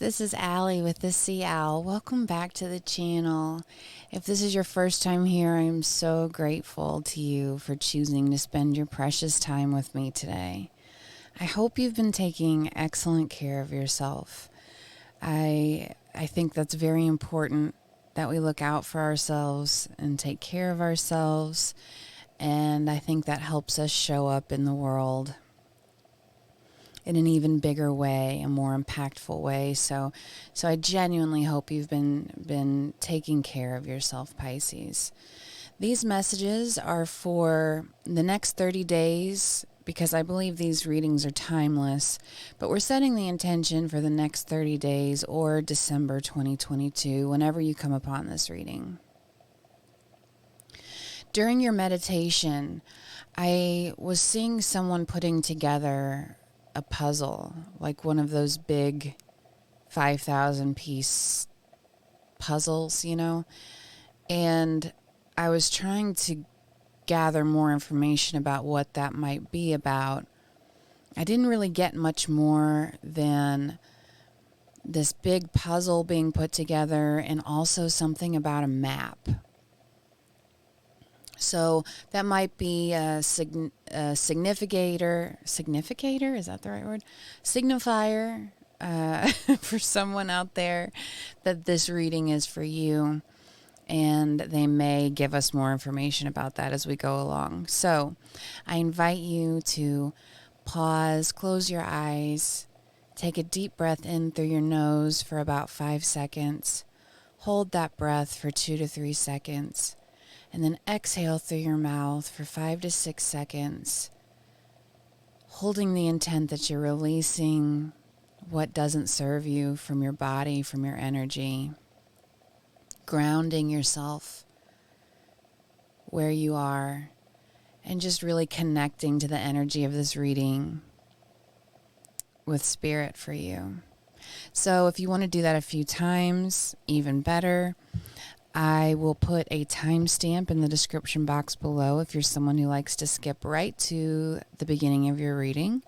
This is Allie with the Sea Owl. Welcome back to the channel. If this is your first time here, I'm so grateful to you for choosing to spend your precious time with me today. I hope you've been taking excellent care of yourself. I think that's very important that we look out for ourselves and take care of ourselves, and I think that helps us show up in the world in an even bigger way, a more impactful way. So I genuinely hope you've been taking care of yourself, Pisces. These messages are for the next 30 days because I believe these readings are timeless, but we're setting the intention for the next 30 days or December 2022, whenever you come upon this reading. During your meditation, I was seeing someone putting together a puzzle, like one of those big 5,000 piece puzzles, and I was trying to gather more information about what that might be about. I didn't really get much more than this big puzzle being put together and also something about a map. So that might be a significator, is that the right word? Signifier for someone out there that this reading is for you, and they may give us more information about that as we go along. So I invite you to pause, close your eyes, take a deep breath in through your nose for about 5 seconds, hold that breath for 2 to 3 seconds, and then exhale through your mouth for 5 to 6 seconds, holding the intent that you're releasing what doesn't serve you from your body, from your energy, grounding yourself where you are, and just really connecting to the energy of this reading with spirit for you. So if you want to do that a few times, even better. I will put a timestamp in the description box below if you're someone who likes to skip right to the beginning of your reading.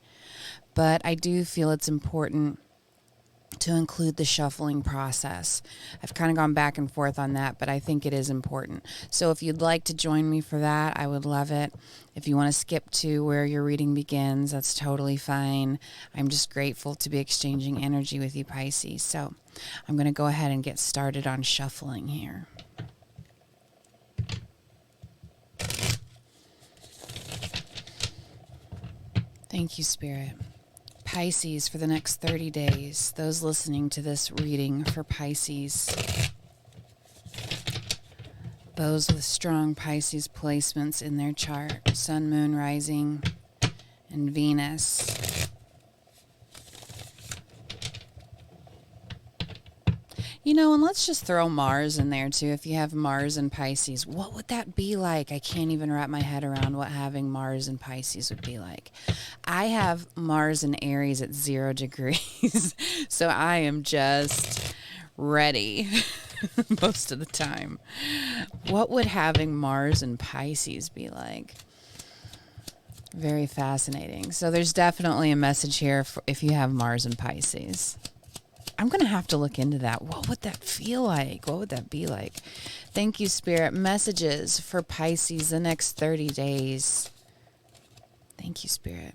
But I do feel it's important to include the shuffling process. I've kind of gone back and forth on that, but I think it is important. So if you'd like to join me for that, I would love it. If you want to skip to where your reading begins, that's totally fine. I'm just grateful to be exchanging energy with you, Pisces. So I'm going to go ahead and get started on shuffling here. Thank you, Spirit. Pisces, for the next 30 days, those listening to this reading for Pisces, those with strong Pisces placements in their chart, Sun, Moon, Rising, and Venus. And let's just throw Mars in there too. If you have Mars and Pisces, what would that be like? I can't even wrap my head around what having Mars and Pisces would be like. I have Mars and Aries at 0 degrees, so I am just ready most of the time. What would having Mars and Pisces be like? Very fascinating. So there's definitely a message here for if you have Mars and Pisces. I'm going to have to look into that. What would that feel like? What would that be like? Thank you, Spirit. Messages for Pisces the next 30 days. Thank you, Spirit.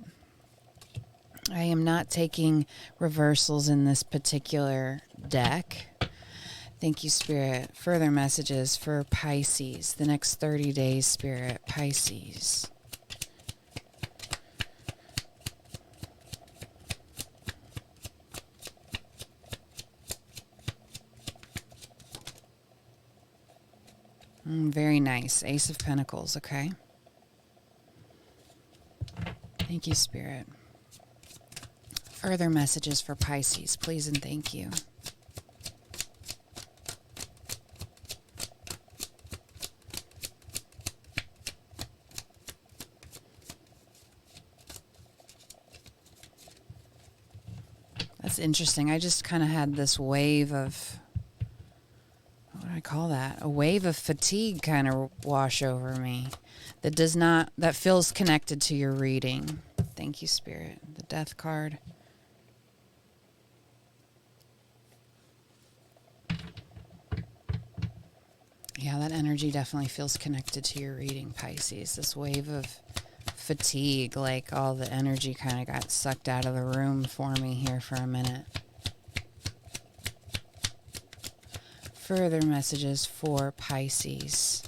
I am not taking reversals in this particular deck. Thank you, Spirit. Further messages for Pisces the next 30 days, Spirit. Pisces. Very nice. Ace of Pentacles, okay? Thank you, Spirit. Further messages for Pisces, please and thank you. That's interesting. I just kind of had this wave of... what do I call that? A wave of fatigue kind of wash over me that feels connected to your reading. Thank you, Spirit. The Death card. Yeah, that energy definitely feels connected to your reading, Pisces. This wave of fatigue, like all the energy kind of got sucked out of the room for me here for a minute. Further messages for Pisces.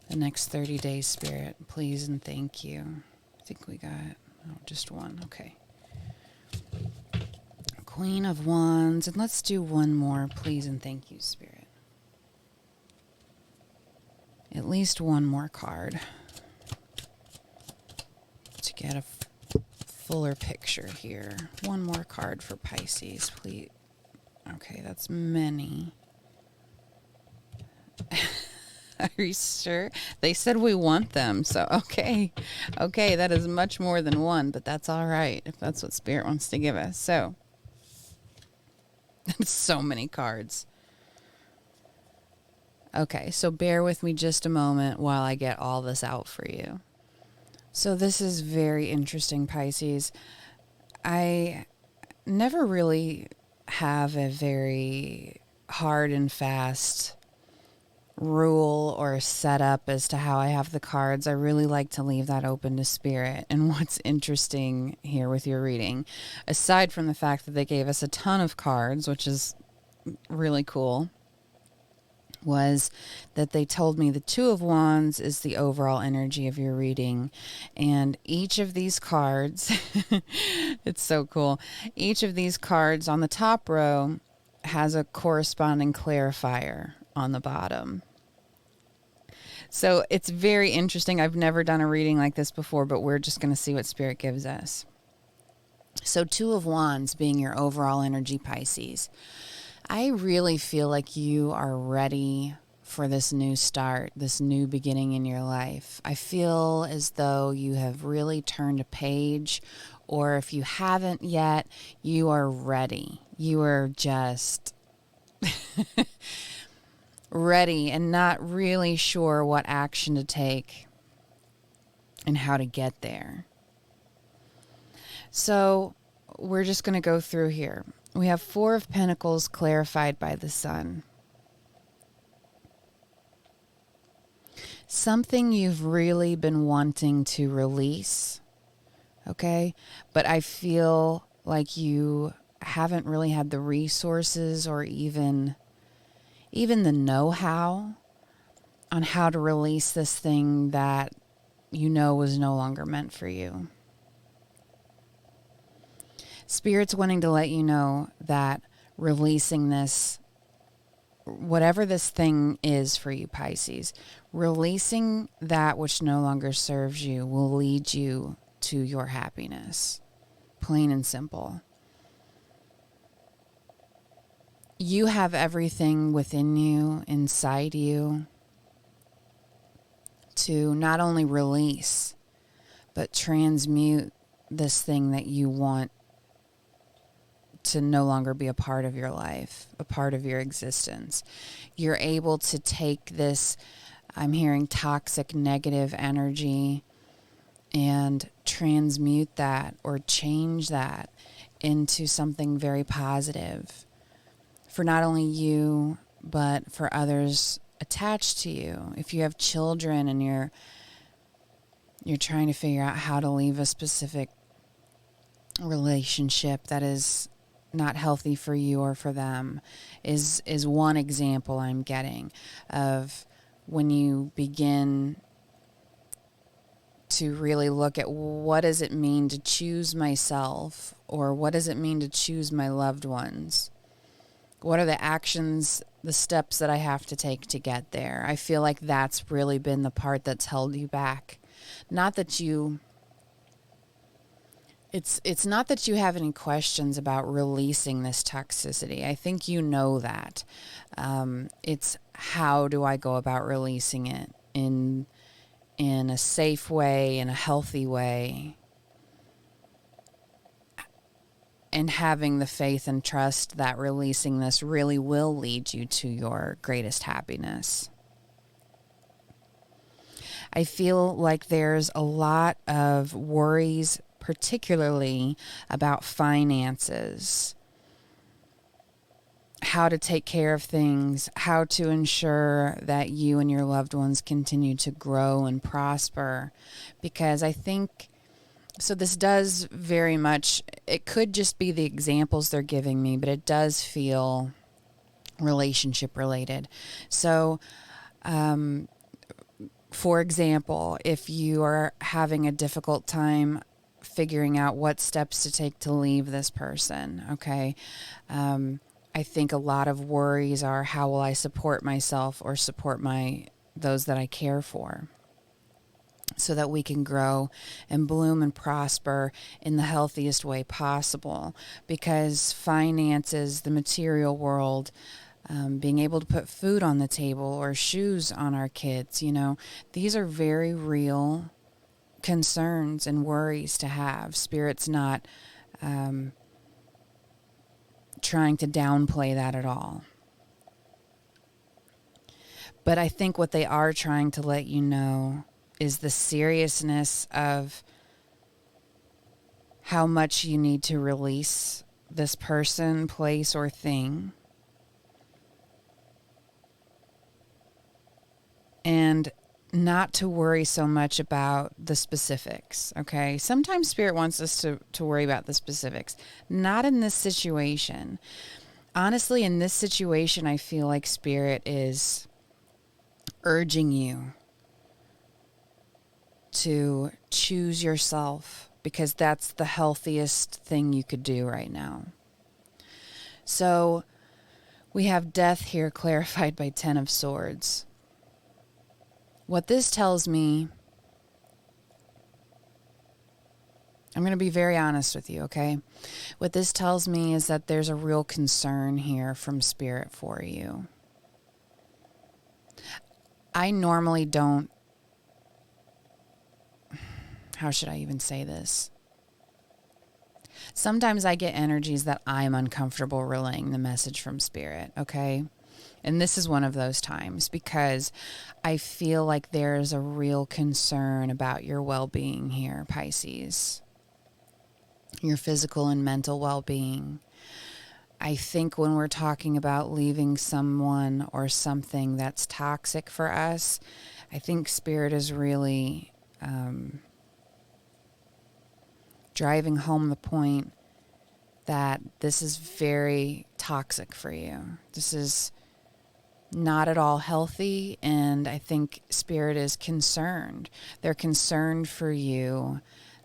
The next 30 days, Spirit, please and thank you. I think we got just one. Okay. Queen of Wands. And let's do one more, please and thank you, Spirit. At least one more card to get a fuller picture here. One more card for Pisces, please. Okay, that's many. Are you sure? They said we want them, so okay. Okay, that is much more than one, but that's all right if that's what Spirit wants to give us. So, that's so many cards. Okay, so bear with me just a moment while I get all this out for you. So this is very interesting, Pisces. I never really have a very hard and fast rule or setup as to how I have the cards. I really like to leave that open to Spirit. And what's interesting here with your reading, aside from the fact that they gave us a ton of cards, which is really cool, was that they told me the Two of Wands is the overall energy of your reading. And each of these cards, it's so cool. Each of these cards on the top row has a corresponding clarifier on the bottom. So it's very interesting. I've never done a reading like this before, but we're just going to see what Spirit gives us. So Two of Wands being your overall energy, Pisces. I really feel like you are ready for this new start, this new beginning in your life. I feel as though you have really turned a page, or if you haven't yet, you are ready. You are just ready and not really sure what action to take and how to get there. So we're just going to go through here. We have Four of Pentacles clarified by the Sun. Something you've really been wanting to release, okay? But I feel like you haven't really had the resources or even the know-how on how to release this thing that you know was no longer meant for you. Spirit's wanting to let you know that releasing this, whatever this thing is for you, Pisces, releasing that which no longer serves you will lead you to your happiness. Plain and simple. You have everything within you, inside you, to not only release, but transmute this thing that you want to no longer be a part of your life, a part of your existence. You're able to take this, I'm hearing toxic, negative energy, and transmute that or change that into something very positive for not only you, but for others attached to you. If you have children and you're trying to figure out how to leave a specific relationship that is not healthy for you or for them, is one example I'm getting of when you begin to really look at what does it mean to choose myself, or what does it mean to choose my loved ones? What are the actions, the steps that I have to take to get there? I feel like that's really been the part that's held you back. Not that you... It's not that you have any questions about releasing this toxicity. I think you know that. It's how do I go about releasing it in a safe way, in a healthy way, and having the faith and trust that releasing this really will lead you to your greatest happiness. I feel like there's a lot of worries, particularly about finances. how to take care of things, how to ensure that you and your loved ones continue to grow and prosper. Because I think, so this does very much, it could just be the examples they're giving me, but it does feel relationship related. So, for example, if you are having a difficult time figuring out what steps to take to leave this person, okay? I think a lot of worries are, how will I support myself or support those that I care for, so that we can grow and bloom and prosper in the healthiest way possible. Because finances, the material world, being able to put food on the table or shoes on our kids, these are very real concerns and worries to have. Spirit's not trying to downplay that at all. But I think what they are trying to let you know is the seriousness of how much you need to release this person, place, or thing. And not to worry so much about the specifics, okay? Sometimes Spirit wants us to worry about the specifics. Not in this situation. Honestly, in this situation, I feel like Spirit is urging you to choose yourself, because that's the healthiest thing you could do right now. So we have death here clarified by 10 of Swords. What this tells me, I'm going to be very honest with you, okay? What this tells me is that there's a real concern here from Spirit for you. I normally don't, how should I even say this? Sometimes I get energies that I'm uncomfortable relaying the message from Spirit, okay? And this is one of those times, because I feel like there's a real concern about your well-being here, Pisces. Your physical and mental well-being. I think when we're talking about leaving someone or something that's toxic for us, I think Spirit is really driving home the point that this is very toxic for you. This is not at all healthy, and I think Spirit is concerned. They're concerned for you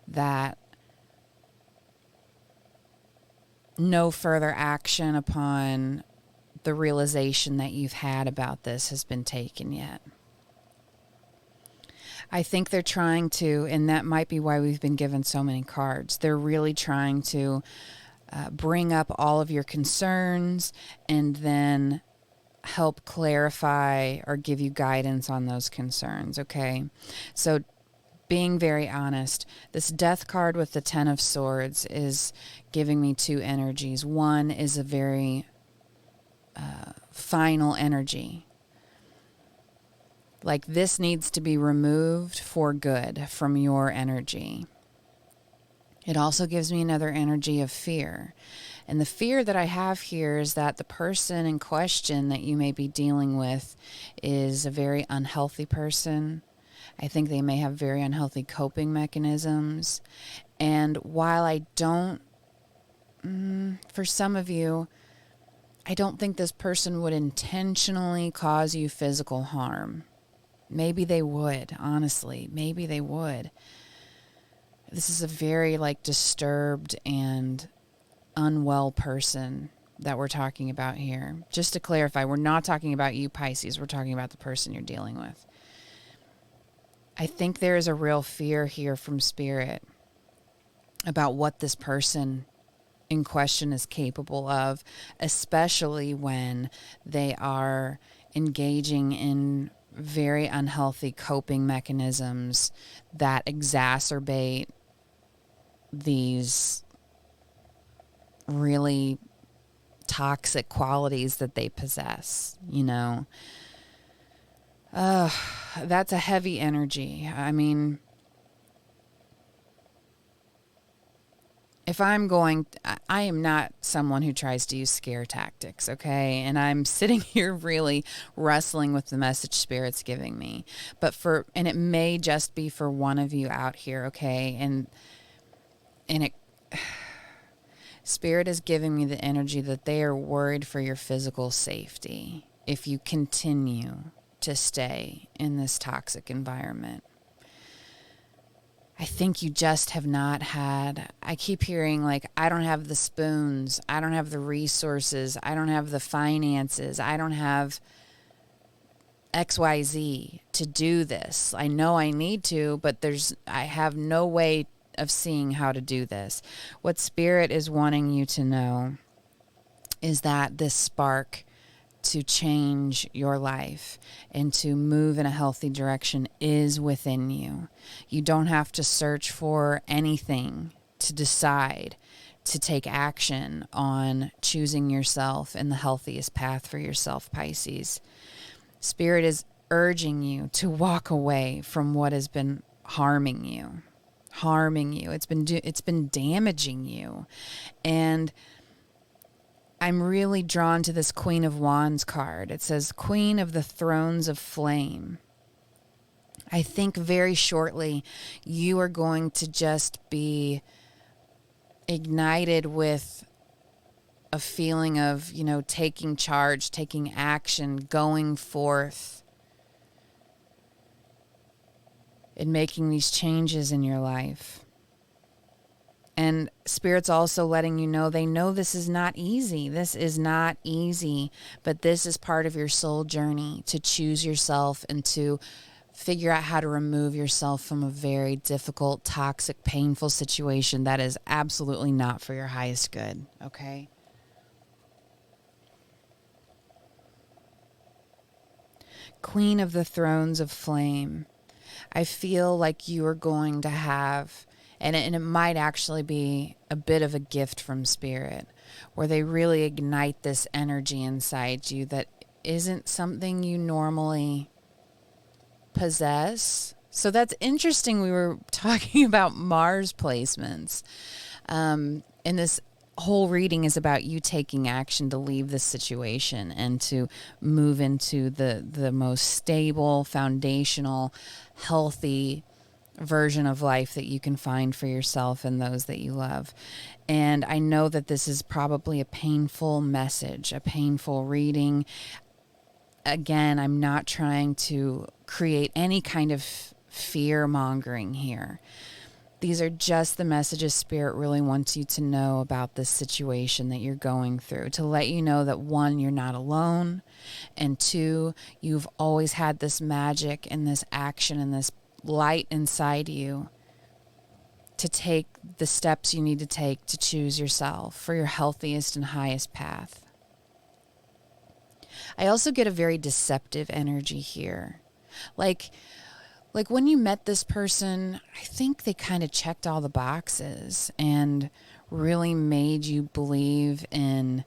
that no further action upon the realization that you've had about this has been taken yet. I think they're trying to, and that might be why we've been given so many cards, they're really trying to bring up all of your concerns and then help clarify or give you guidance on those concerns, okay? So being very honest, this death card with the 10 of Swords is giving me two energies. One is a very final energy. Like, this needs to be removed for good from your energy. It also gives me another energy of fear. And the fear that I have here is that the person in question that you may be dealing with is a very unhealthy person. I think they may have very unhealthy coping mechanisms. And while I don't, for some of you, I don't think this person would intentionally cause you physical harm. Maybe they would, honestly. Maybe they would. This is a very, disturbed and unwell person that we're talking about here. Just to clarify, we're not talking about you, Pisces. We're talking about the person you're dealing with. I think there is a real fear here from Spirit about what this person in question is capable of, especially when they are engaging in very unhealthy coping mechanisms that exacerbate these really toxic qualities that they possess, That's a heavy energy. I mean, if I'm going, I am not someone who tries to use scare tactics, okay? And I'm sitting here really wrestling with the message Spirit's giving me. And it may just be for one of you out here, okay? And Spirit is giving me the energy that they are worried for your physical safety if you continue to stay in this toxic environment. I think you just have not had, I keep hearing like, I don't have the spoons, I don't have the resources, I don't have the finances, I don't have XYZ to do this. I know I need to, but I have no way of seeing how to do this. What Spirit is wanting you to know is that this spark to change your life and to move in a healthy direction is within you. You don't have to search for anything to decide to take action on choosing yourself and the healthiest path for yourself, Pisces. Spirit is urging you to walk away from what has been harming you. It's been damaging you. And I'm really drawn to this Queen of Wands card. It says Queen of the Thrones of Flame. I think very shortly you are going to just be ignited with a feeling of, taking charge, taking action, going forth, and making these changes in your life. And Spirit's also letting you know, they know this is not easy. This is not easy, but this is part of your soul journey to choose yourself and to figure out how to remove yourself from a very difficult, toxic, painful situation that is absolutely not for your highest good, okay? Queen of the Thrones of Flame. I feel like you are going to have, and it might actually be a bit of a gift from Spirit, where they really ignite this energy inside you that isn't something you normally possess. So that's interesting. We were talking about Mars placements. And this whole reading is about you taking action to leave this situation and to move into the most stable, foundational, healthy version of life that you can find for yourself and those that you love. And I know that this is probably a painful message, a painful reading. Again, I'm not trying to create any kind of fear mongering here. These are just the messages Spirit really wants you to know about this situation that you're going through, to let you know that 1, you're not alone, and 2, you've always had this magic and this action and this light inside you to take the steps you need to take to choose yourself for your healthiest and highest path. I also get a very deceptive energy here. Like when you met this person, I think they kind of checked all the boxes and really made you believe in,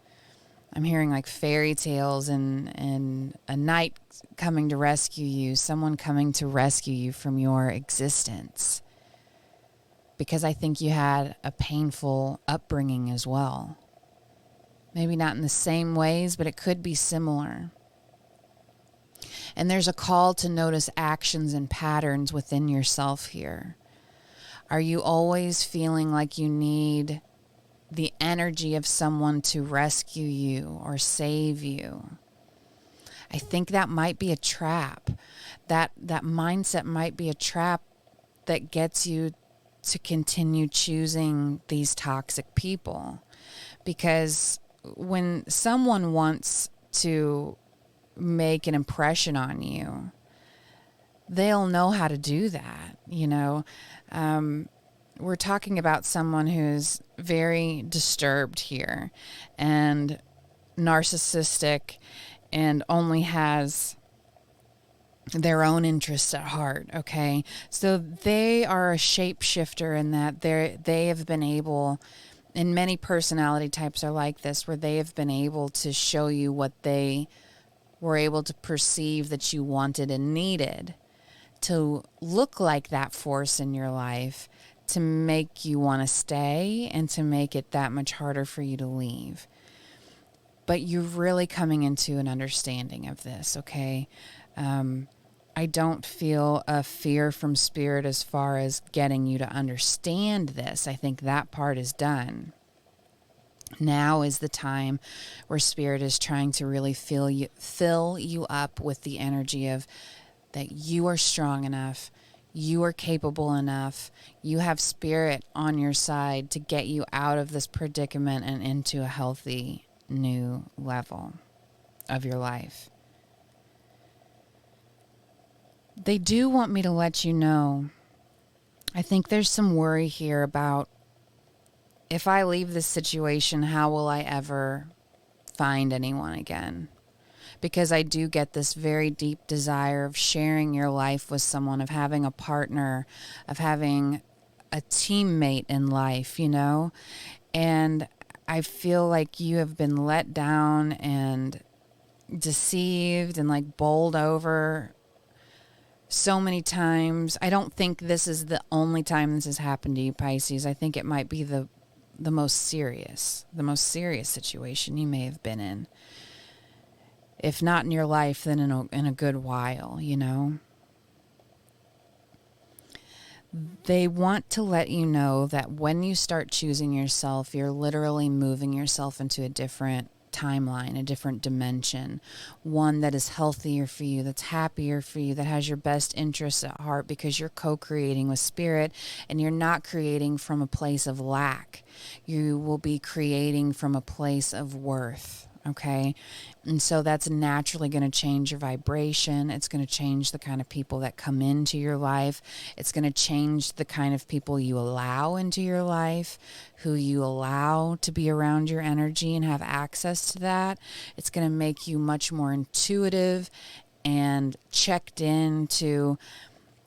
I'm hearing like fairy tales and a knight coming to rescue you, someone coming to rescue you from your existence. Because I think you had a painful upbringing as well. Maybe not in the same ways, but it could be similar. And there's a call to notice actions and patterns within yourself here. Are you always feeling like you need the energy of someone to rescue you or save you? I think that might be a trap. That mindset might be a trap that gets you to continue choosing these toxic people. Because when someone wants to make an impression on you, they'll know how to do that. We're talking about someone who's very disturbed here and narcissistic and only has their own interests at heart, okay? So they are a shapeshifter in that they have been able, and many personality types are like this, where they have been able to show you what they were able to perceive that you wanted and needed to look like that force in your life, to make you want to stay and to make it that much harder for you to leave. But you're really coming into an understanding of this, okay? I don't feel a fear from Spirit as far as getting you to understand this. I think that part is done. Now is the time where Spirit is trying to really fill you up with the energy of that you are strong enough, you are capable enough, you have Spirit on your side to get you out of this predicament and into a healthy new level of your life. They do want me to let you know, I think there's some worry here about, if I leave this situation, how will I ever find anyone again? Because I do get this very deep desire of sharing your life with someone, of having a partner, of having a teammate in life, you know? And I feel like you have been let down and deceived and like bowled over so many times. I don't think this is the only time this has happened to you, Pisces. I think it might be the most serious situation you may have been in. If not in your life, then in a good while, you know. They want to let you know that when you start choosing yourself, you're literally moving yourself into a different timeline, a different dimension, one that is healthier for you, that's happier for you, that has your best interests at heart, because you're co-creating with Spirit and you're not creating from a place of lack. You will be creating from a place of worth. Okay. And so that's naturally going to change your vibration. It's going to change the kind of people that come into your life. It's going to change the kind of people you allow into your life, who you allow to be around your energy and have access to that. It's going to make you much more intuitive and checked in to,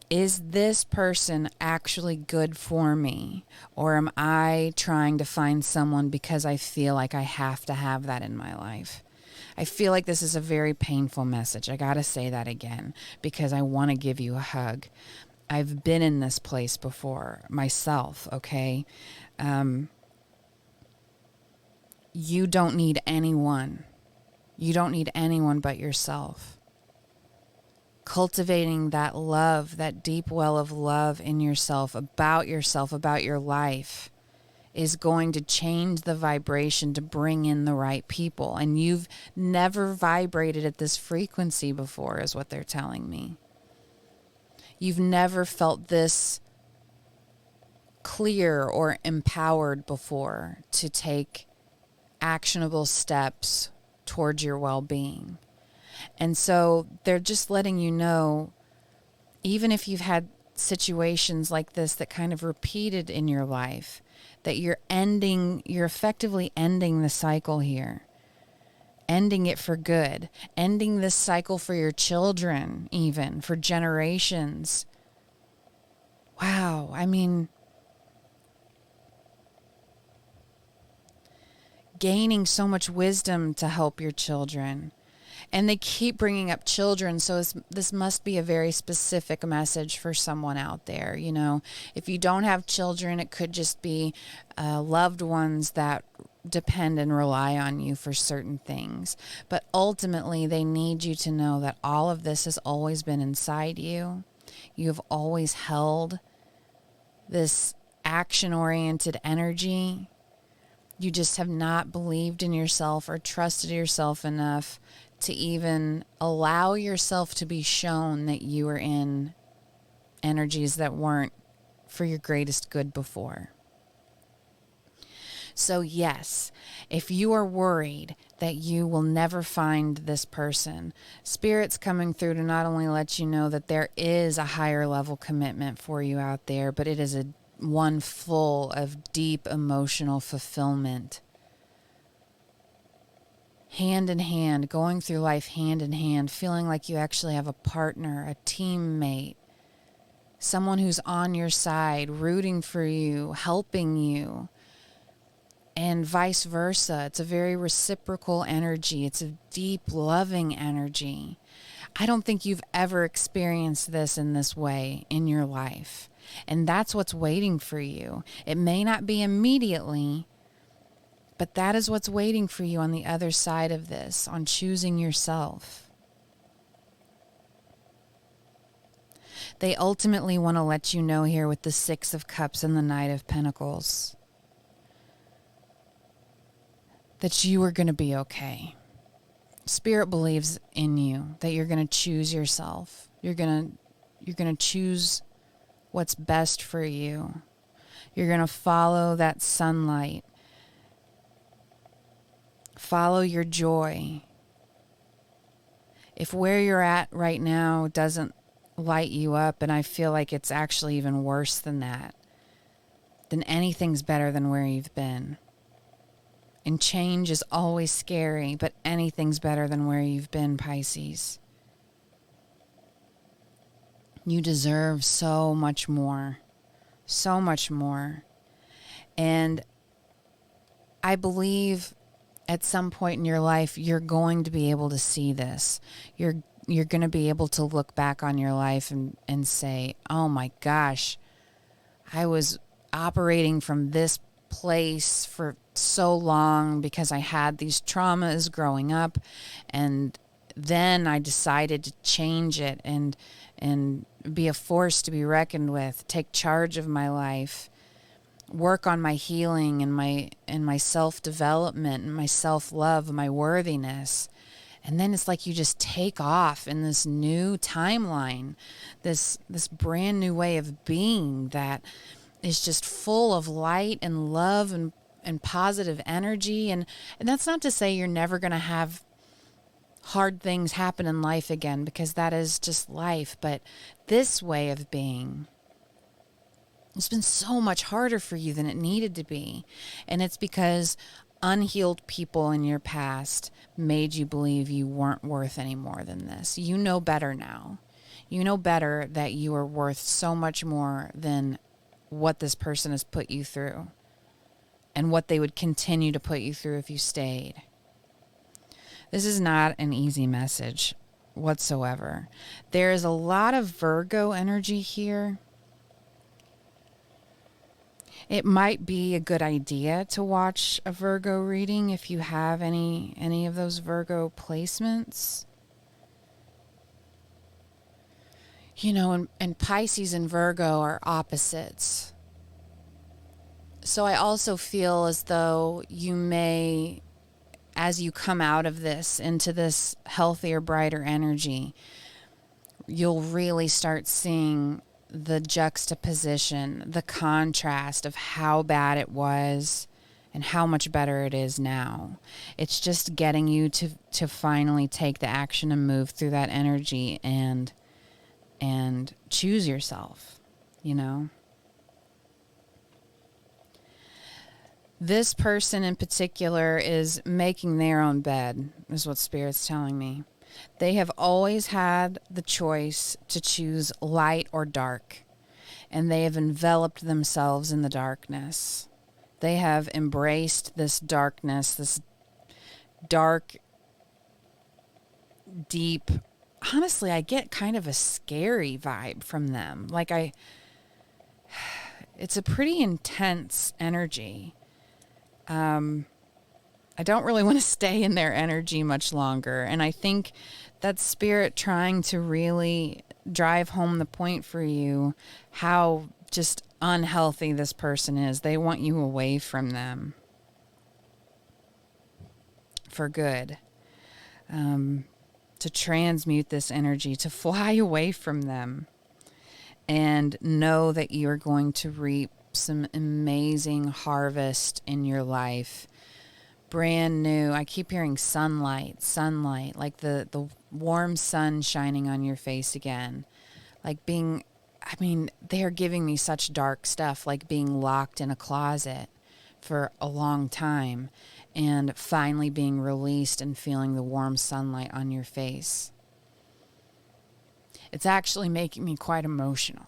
is this person actually good for me? Or am I trying to find someone because I feel like I have to have that in my life? I feel like this is a very painful message. I got to say that again because I want to give you a hug. I've been in this place before myself, okay? You don't need anyone. You don't need anyone but yourself. Cultivating that love, that deep well of love in yourself, about your life, is going to change the vibration to bring in the right people. And you've never vibrated at this frequency before, is what they're telling me. You've never felt this clear or empowered before to take actionable steps towards your well-being. And so they're just letting you know, even if you've had situations like this that kind of repeated in your life, that you're effectively ending the cycle here, ending it for good, ending this cycle for your children, even for generations. Wow. I mean, gaining so much wisdom to help your children. And they keep bringing up children, so this must be a very specific message for someone out there. You know, if you don't have children, it could just be loved ones that depend and rely on you for certain things. But ultimately, they need you to know that all of this has always been inside you. You have always held this action-oriented energy. You just have not believed in yourself or trusted yourself enough to even allow yourself to be shown that you were in energies that weren't for your greatest good before. So yes, if you are worried that you will never find this person, Spirit's coming through to not only let you know that there is a higher level commitment for you out there, but it is one full of deep emotional fulfillment. Hand in hand, going through life hand in hand, feeling like you actually have a partner, a teammate, someone who's on your side, rooting for you, helping you. and vice versa. It's a very reciprocal energy. It's a deep, loving energy. I don't think you've ever experienced this in this way in your life. And that's what's waiting for you. It may not be immediately, but that is what's waiting for you on the other side of this, on choosing yourself. They ultimately want to let you know here with the Six of Cups and the Knight of Pentacles that you are going to be okay. Spirit believes in you, that you're going to choose yourself. You're going to choose what's best for you. You're going to follow that sunlight. Follow your joy. If where you're at right now doesn't light you up, and I feel like it's actually even worse than that, then anything's better than where you've been. And change is always scary, but anything's better than where you've been, Pisces. You deserve so much more. So much more. And I believe at some point in your life, you're going to be able to see this. You're going to be able to look back on your life and say, oh my gosh, I was operating from this place for so long because I had these traumas growing up, and then I decided to change it and be a force to be reckoned with, take charge of my life, work on my healing and my self-development and my self-love, my worthiness. And then it's like you just take off in this new timeline, this brand new way of being that is just full of light and love and positive energy. And that's not to say you're never going to have hard things happen in life again, because that is just life. But this way of being, it's been so much harder for you than it needed to be. And it's because unhealed people in your past made you believe you weren't worth any more than this. You know better now. You know better that you are worth so much more than what this person has put you through and what they would continue to put you through if you stayed. This is not an easy message whatsoever. There is a lot of Virgo energy here. It might be a good idea to watch a Virgo reading if you have any of those Virgo placements. You know, and Pisces and Virgo are opposites. So I also feel as though you may, as you come out of this into this healthier, brighter energy, you'll really start seeing the juxtaposition, the contrast of how bad it was and how much better it is now. It's just getting you to finally take the action and move through that energy and choose yourself, you know. This person in particular is making their own bed, is what Spirit's telling me. They have always had the choice to choose light or dark, and they have enveloped themselves in the darkness. They have embraced this darkness, this dark, deep. Honestly, I get kind of a scary vibe from them. Like it's a pretty intense energy. I don't really want to stay in their energy much longer. And I think that's Spirit trying to really drive home the point for you, how just unhealthy this person is. They want you away from them for good. To transmute this energy, to fly away from them and know that you are going to reap some amazing harvest in your life. Brand new. I keep hearing sunlight, like the warm sun shining on your face again. Like they are giving me such dark stuff, like being locked in a closet for a long time and finally being released and feeling the warm sunlight on your face. It's actually making me quite emotional.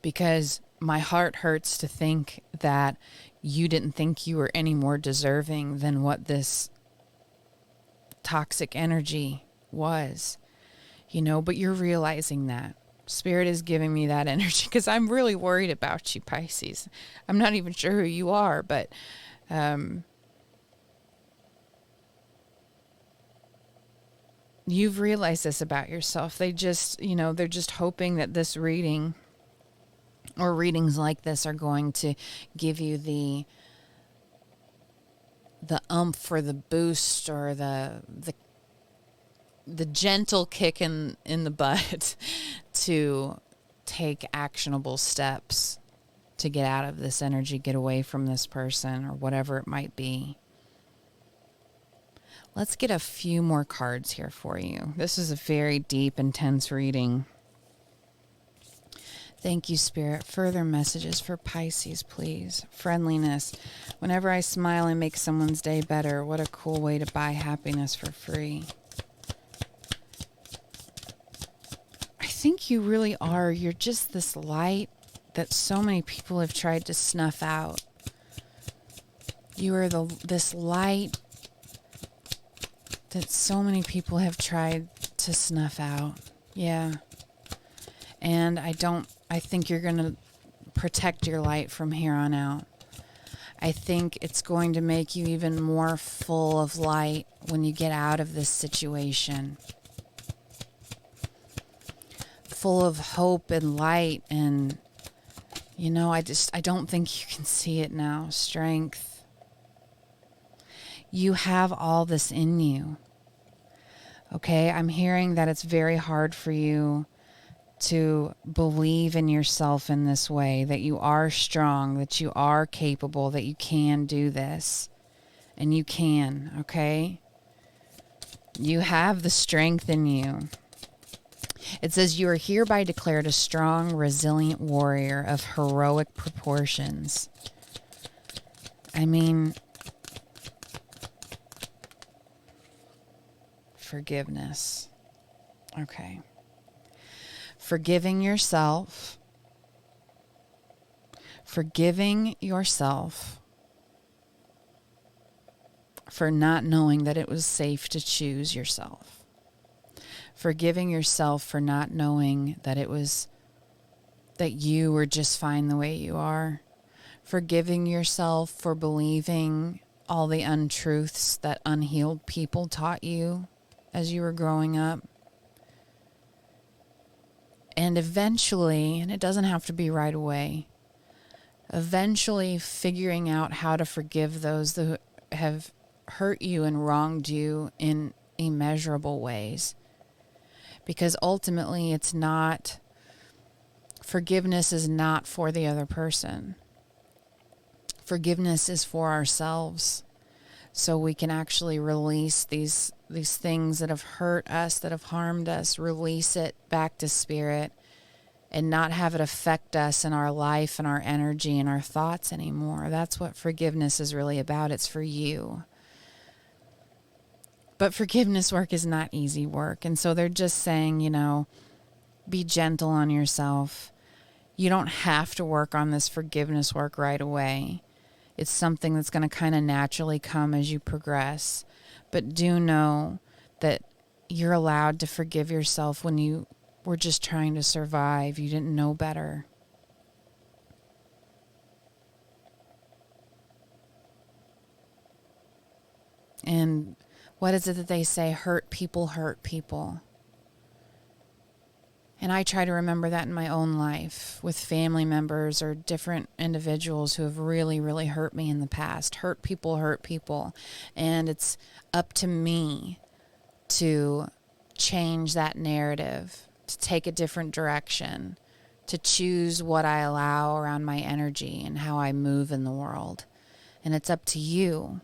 because my heart hurts to think that you didn't think you were any more deserving than what this toxic energy was, but you're realizing that. Spirit is giving me that energy because I'm really worried about you, Pisces. I'm not even sure who you are, but you've realized this about yourself. They're just hoping that this reading or readings like this are going to give you the oomph or the boost or the gentle kick in the butt to take actionable steps to get out of this energy, get away from this person or whatever it might be. Let's get a few more cards here for you. This is a very deep, intense reading. Thank you, Spirit. Further messages for Pisces, please. Friendliness. Whenever I smile and make someone's day better, what a cool way to buy happiness for free. I think you really are. You're just this light that so many people have tried to snuff out. You are this light that so many people have tried to snuff out. Yeah. And I think you're going to protect your light from here on out. I think it's going to make you even more full of light when you get out of this situation. Full of hope and light and, I don't think you can see it now. Strength. You have all this in you. Okay, I'm hearing that it's very hard for you to believe in yourself in this way, that you are strong, that you are capable, that you can do this. And you can, okay? You have the strength in you. It says you are hereby declared a strong, resilient warrior of heroic proportions. I mean, forgiveness. Okay. Forgiving yourself for not knowing that it was safe to choose yourself. Forgiving yourself for not knowing that you were just fine the way you are. Forgiving yourself for believing all the untruths that unhealed people taught you as you were growing up. And eventually, and it doesn't have to be right away, eventually figuring out how to forgive those that have hurt you and wronged you in immeasurable ways. Because ultimately forgiveness is not for the other person. Forgiveness is for ourselves. So we can actually release these things that have hurt us, that have harmed us, release it back to Spirit and not have it affect us in our life and our energy and our thoughts anymore. That's what forgiveness is really about. It's for you. But forgiveness work is not easy work. And so they're just saying, be gentle on yourself. You don't have to work on this forgiveness work right away. It's something that's going to kind of naturally come as you progress. But do know that you're allowed to forgive yourself when you were just trying to survive. You didn't know better. And what is it that they say? Hurt people hurt people. And I try to remember that in my own life with family members or different individuals who have really, really hurt me in the past. Hurt people hurt people. And it's up to me to change that narrative, to take a different direction, to choose what I allow around my energy and how I move in the world. And it's up to you.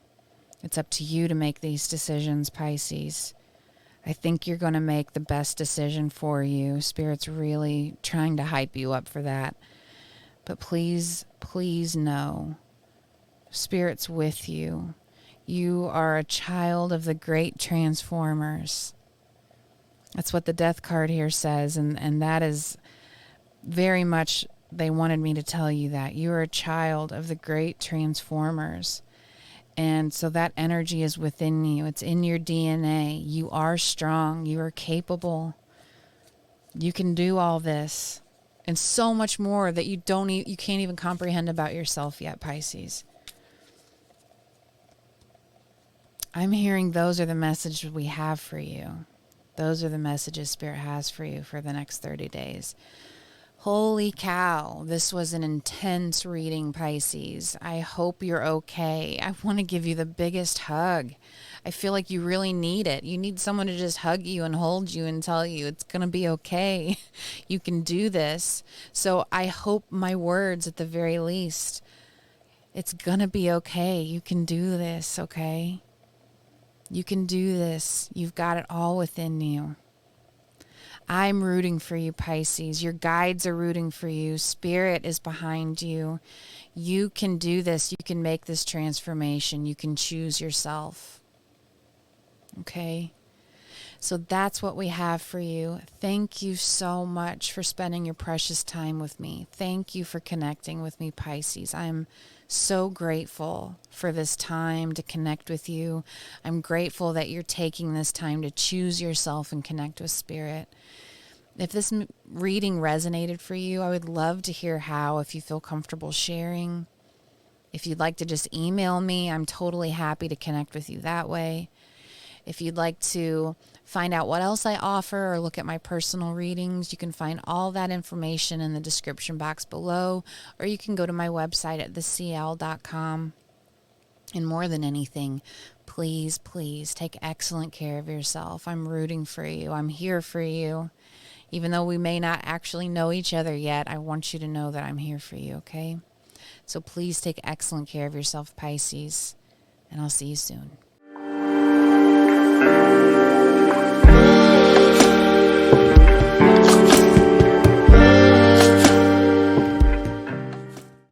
It's up to you to make these decisions, Pisces. I think you're going to make the best decision for you. Spirit's really trying to hype you up for that. But please, please know, Spirit's with you. You are a child of the great transformers. That's what the death card here says. And that is very much they wanted me to tell you that you are a child of the great transformers. And so that energy is within you. It's in your DNA. You are strong. You are capable. You can do all this and so much more that you can't even comprehend about yourself yet, Pisces. I'm hearing those are the messages we have for you. Those are the messages Spirit has for you for the next 30 days. Holy cow, this was an intense reading, Pisces. I hope you're okay. I want to give you the biggest hug. I feel like you really need it. You need someone to just hug you and hold you and tell you it's going to be okay. You can do this. So I hope my words at the very least, it's going to be okay. You can do this, okay? You can do this. You've got it all within you. I'm rooting for you, Pisces. Your guides are rooting for you. Spirit is behind you. You can do this. You can make this transformation. You can choose yourself. Okay? So that's what we have for you. Thank you so much for spending your precious time with me. Thank you for connecting with me, Pisces. I'm so grateful for this time to connect with you. I'm grateful that you're taking this time to choose yourself and connect with Spirit. If this reading resonated for you, I would love to hear how, if you feel comfortable sharing. If you'd like to just email me, I'm totally happy to connect with you that way. If you'd like to find out what else I offer or look at my personal readings, you can find all that information in the description box below, or you can go to my website at thecl.com. And more than anything, please, please take excellent care of yourself. I'm rooting for you. I'm here for you. Even though we may not actually know each other yet, I want you to know that I'm here for you, okay? So please take excellent care of yourself, Pisces, and I'll see you soon.